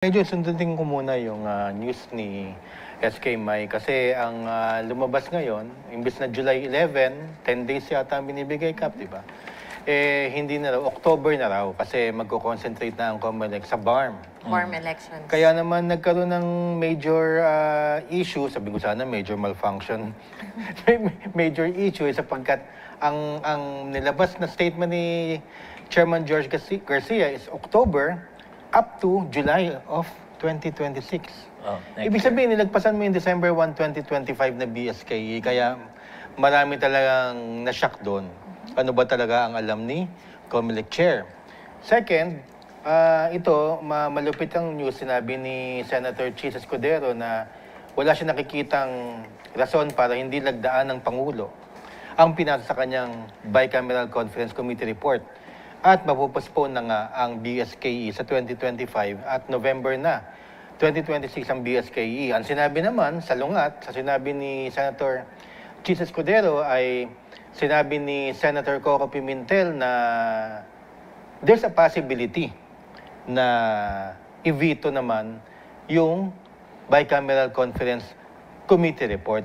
Medyo sundutin ko muna yung news ni SK Mai kasi ang lumabas ngayon, imbes na July 11, 10 days yata ang binibigay Kap, di ba? Eh, hindi na raw, October na raw kasi magko-concentrate na ang COMELEC sa BARM. Form elections. Kaya naman nagkaroon ng major issue, sabi ko sana major malfunction, major issue sapagkat ang nilabas na statement ni Chairman George Garcia is October up to July of 2026. Ibig sabihin, nilagpasan mo yung December 1, 2025 na BSKE, kaya marami talagang na-shock doon. Ano ba talaga ang alam ni COMELEC Chair? Second, ito, malupit ang news, sinabi ni Senator Chis Escudero na wala siya nakikitang rason para hindi lagdaan ng Pangulo ang pinasa sa kanyang Bicameral Conference Committee report. At mapupospone na nga ang BSKE sa 2025 at November na 2026 ang BSKE. Ang sinabi naman sa lungat, sa sinabi ni Senator Chis Escudero ay sinabi ni Senator Coco Pimentel na there's a possibility na i-veto naman yung Bicameral Conference Committee report.